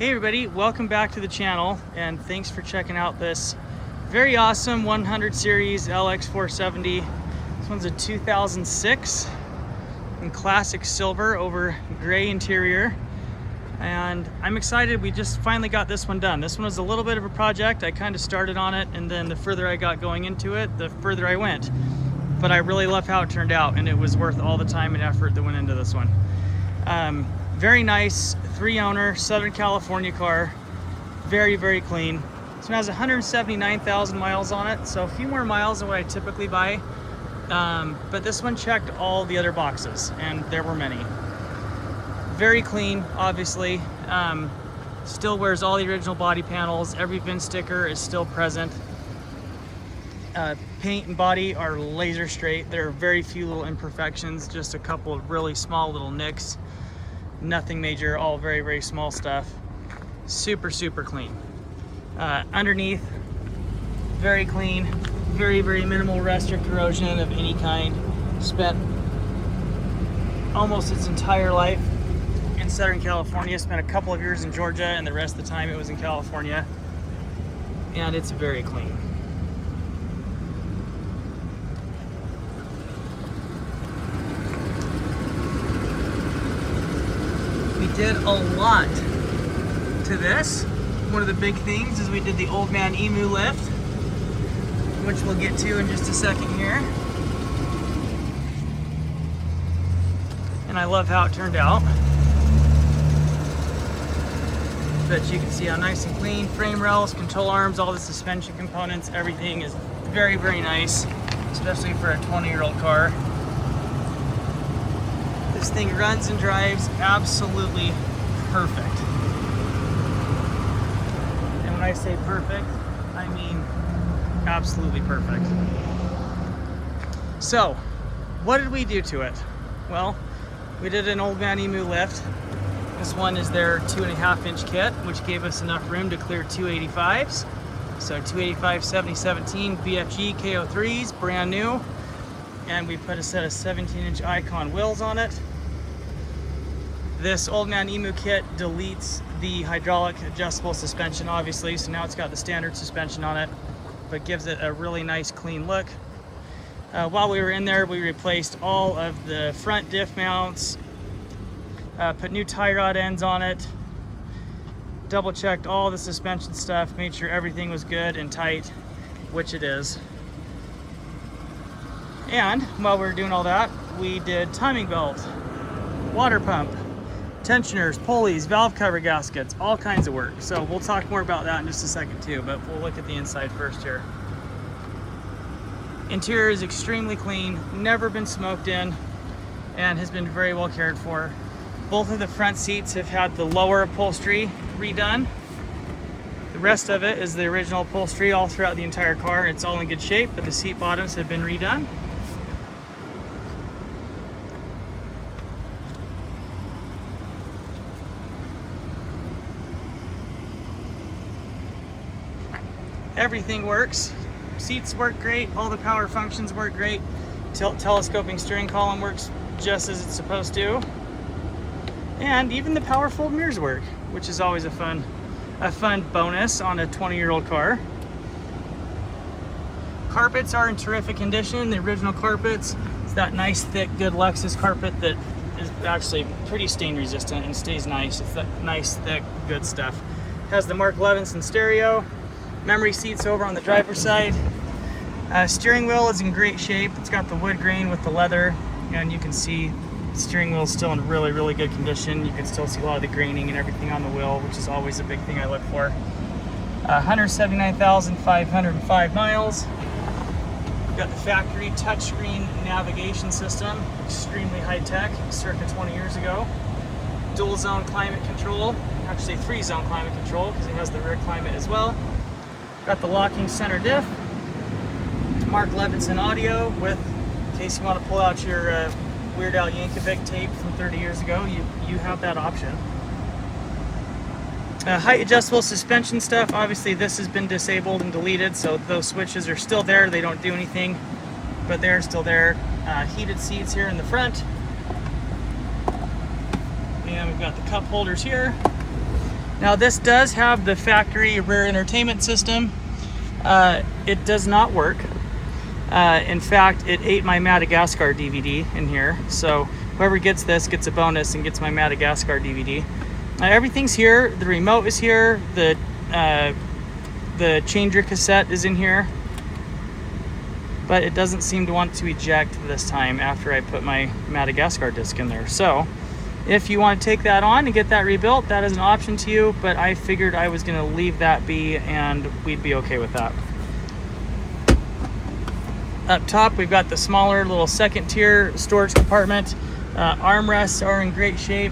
Hey everybody, welcome back to the channel and thanks for checking out this very awesome 100 series LX470. This one's a 2006 in classic silver over gray interior, and I'm excited we just finally got this one done. This one was a little bit of a project. I kind of started on it, and then the further I got going into it, the further I went. But I really love how it turned out, and it was worth all the time and effort that went into this one. Very nice 3-owner Southern California car, very clean. This one has 179,000 miles on it, so a few more miles than what I typically buy, but this one checked all the other boxes, and there were many. Very clean, obviously. Still wears all the original body panels. Every VIN sticker is still present. Paint and body are laser straight. There are very few little imperfections, just a couple of really small little nicks. Nothing major, all very small stuff. Super clean. Underneath, very clean, very minimal rust or corrosion of any kind. Spent almost its entire life in Southern California. Spent a couple of years in Georgia, and the rest of the time it was in California. And it's very clean. We did a lot to this. One of the big things is we did the Old Man Emu Lift, which we'll get to in just a second here. And I love how it turned out. But you can see how nice and clean. Frame rails, control arms, all the suspension components, everything is very nice, especially for a 20-year-old car. This thing runs and drives absolutely perfect. And when I say perfect, I mean absolutely perfect. So, what did we do to it? Well, we did an Old Man Emu Lift. This one is their 2.5-inch kit, which gave us enough room to clear 285s. So 285 7017 BFG KO3s, brand new. And we put a set of 17-inch Icon wheels on it. This Old Man Emu kit deletes the hydraulic adjustable suspension, obviously, so now it's got the standard suspension on it, but gives it a really nice clean look. While we were in there, we replaced all of the front diff mounts, put new tie rod ends on it, double checked all the suspension stuff, made sure everything was good and tight, which it is. And while we were doing all that, we did timing belt, water pump, tensioners, pulleys, valve cover gaskets, all kinds of work. So we'll talk more about that in just a second too, but we'll look at the inside first here. Interior is extremely clean, never been smoked in, and has been very well cared for. Both of the front seats have had the lower upholstery redone. The rest of it is the original upholstery all throughout the entire car. It's all in good shape, but the seat bottoms have been redone. Everything works. Seats work great, all the power functions work great. Telescoping steering column works just as it's supposed to. And even the power fold mirrors work, which is always a fun bonus on a 20-year-old car. Carpets are in terrific condition. The original carpets, it's that nice, thick, good Lexus carpet that is actually pretty stain resistant and stays nice. It's that nice, thick, good stuff. Has the Mark Levinson stereo. Memory seats over on the driver's side. Steering wheel is in great shape. It's got the wood grain with the leather, and you can see the steering wheel is still in really good condition. You can still see a lot of the graining and everything on the wheel, which is always a big thing I look for. 179,505 miles. We've got the factory touchscreen navigation system, extremely high tech, circa 20 years ago. Dual zone climate control, actually 3-zone climate control because it has the rear climate as well. Got the locking center diff, Mark Levinson audio with, in case you want to pull out your Weird Al Yankovic tape from 30 years ago, you have that option. Height adjustable suspension stuff, obviously this has been disabled and deleted, so those switches are still there. They don't do anything, but they're still there. Heated seats here in the front. And we've got the cup holders here. Now this does have the factory rear entertainment system. It does not work. In fact, it ate my Madagascar DVD in here. So whoever gets this gets a bonus and gets my Madagascar DVD. Everything's here. The remote is here. The changer cassette is in here. But it doesn't seem to want to eject this time after I put my Madagascar disc in there. So if you want to take that on and get that rebuilt, that is an option to you, but I figured I was going to leave that be and we'd be okay with that. Up top, we've got the smaller little second tier storage compartment. Armrests are in great shape.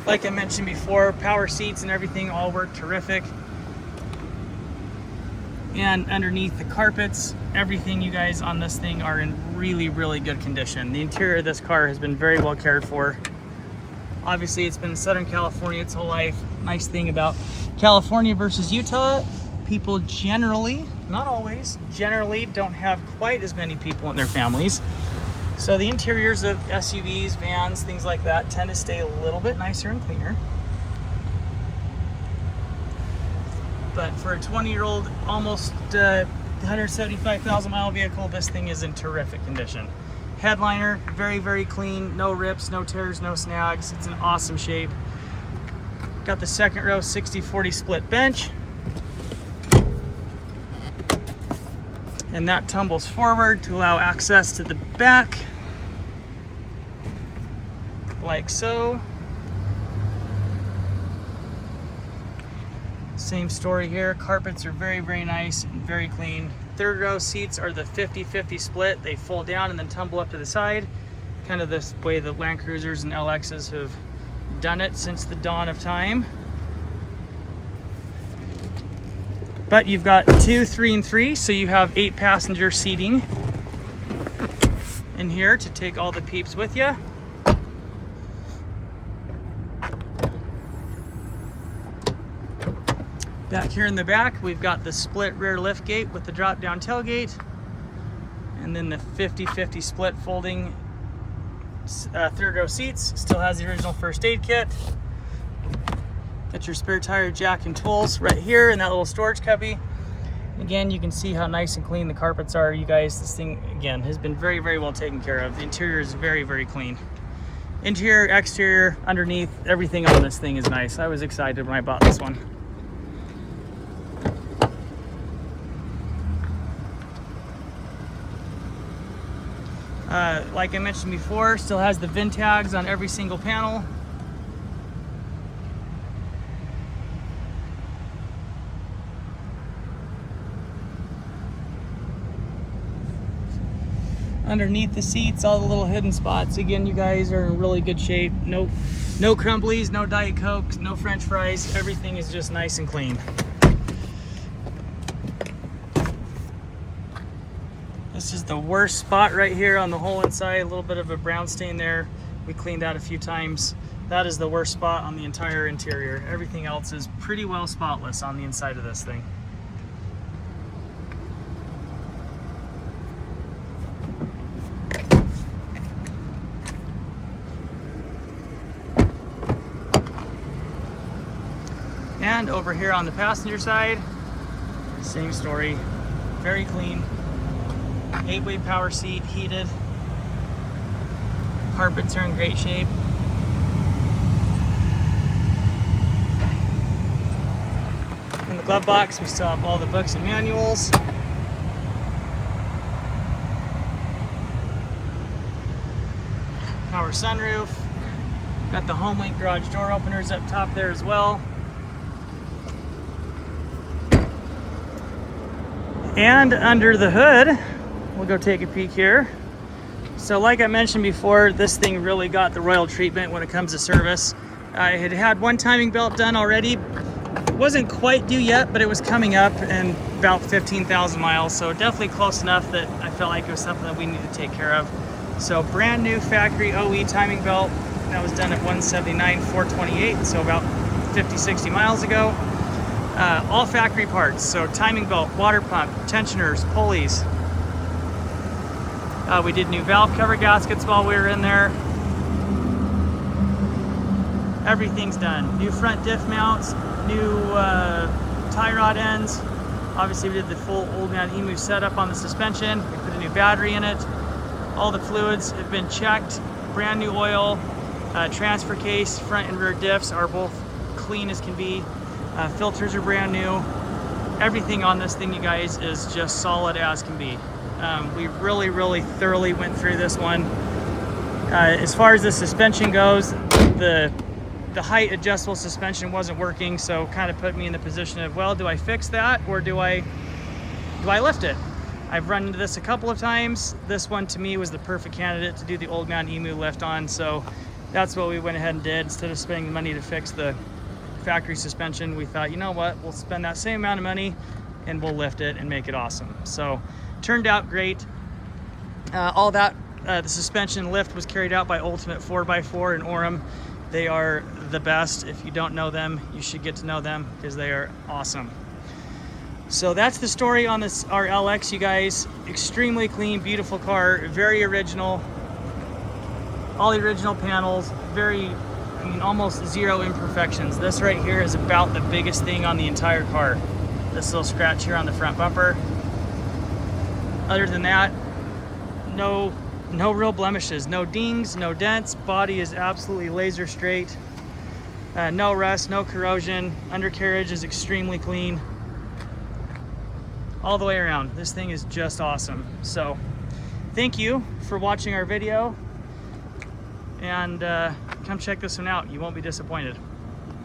Like I mentioned before, power seats and everything all work terrific. And underneath the carpets, everything, you guys, on this thing are in really, really good condition. The interior of this car has been very well cared for. Obviously, it's been in Southern California its whole life. Nice thing about California versus Utah, people generally, not always, generally don't have quite as many people in their families. So the interiors of SUVs, vans, things like that tend to stay a little bit nicer and cleaner. But for a 20-year-old, almost 175,000 mile vehicle, this thing is in terrific condition. Headliner, very, very clean, no rips, no tears, no snags. It's in awesome shape. Got the second row 60-40 split bench. And that tumbles forward to allow access to the back, like so. Same story here. Carpets are very, very nice and very clean. Third row seats are the 50-50 split. They fold down and then tumble up to the side. Kind of this way the Land Cruisers and LXs have done it since the dawn of time. But you've got 2, 3, and 3, so you have 8 passenger seating in here to take all the peeps with you. Back here in the back, we've got the split rear lift gate with the drop down tailgate, and then the 50-50 split folding third row seats. Still has the original first aid kit. Got your spare tire jack and tools right here in that little storage cubby. Again, you can see how nice and clean the carpets are, you guys. This thing, again, has been very, very well taken care of. The interior is very, very clean. Interior, exterior, underneath, everything on this thing is nice. I was excited when I bought this one. Like I mentioned before, still has the VIN tags on every single panel. Underneath the seats, all the little hidden spots. Again, you guys are in really good shape. No crumblies, no Diet Cokes, no French fries. Everything is just nice and clean. This is the worst spot right here on the whole inside. A little bit of a brown stain there. We cleaned that a few times. That is the worst spot on the entire interior. Everything else is pretty well spotless on the inside of this thing. And over here on the passenger side, same story. Very clean. 8-way power seat, heated. Carpets are in great shape. In the glove box, we still have all the books and manuals. Power sunroof. Got the HomeLink garage door openers up top there as well. And under the hood, we'll go take a peek here. So like I mentioned before, this thing really got the royal treatment when it comes to service. I had one timing belt done already. It wasn't quite due yet, but it was coming up in about 15,000 miles. So definitely close enough that I felt like it was something that we needed to take care of. So brand new factory OE timing belt. That was done at 179,428, so about 50-60 miles ago. All factory parts, so timing belt, water pump, tensioners, pulleys. We did new valve cover gaskets while we were in there. everything's done. New front diff mounts, new tie rod ends. Obviously we did the full Old Man Emu setup on the suspension. We put a new battery in it. All the fluids have been checked, brand new oil, transfer case, front and rear diffs are both clean as can be. Filters are brand new. Everything on this thing, you guys, is just solid as can be. We really thoroughly went through this one. As far as the suspension goes, the height adjustable suspension wasn't working, so kind of put me in the position of, well, do I fix that or do I lift it? I've run into this a couple of times. This one to me was the perfect candidate to do the Old Man Emu Lift on, so that's what we went ahead and did. Instead of spending the money to fix the factory suspension, we thought, you know what, we'll spend that same amount of money and we'll lift it and make it awesome. So turned out great. All that the suspension lift was carried out by Ultimate 4x4 in Orem. They are the best. If you don't know them, you should get to know them because they are awesome. So that's the story on this, our LX, you guys. Extremely clean, beautiful car, very original. All the original panels, almost zero imperfections. This right here is about the biggest thing on the entire car. This little scratch here on the front bumper. Other than that, no real blemishes, no dings, no dents. Body is absolutely laser straight. No rust, no corrosion. Undercarriage is extremely clean. All the way around. This thing is just awesome. So thank you for watching our video, and come check this one out. You won't be disappointed.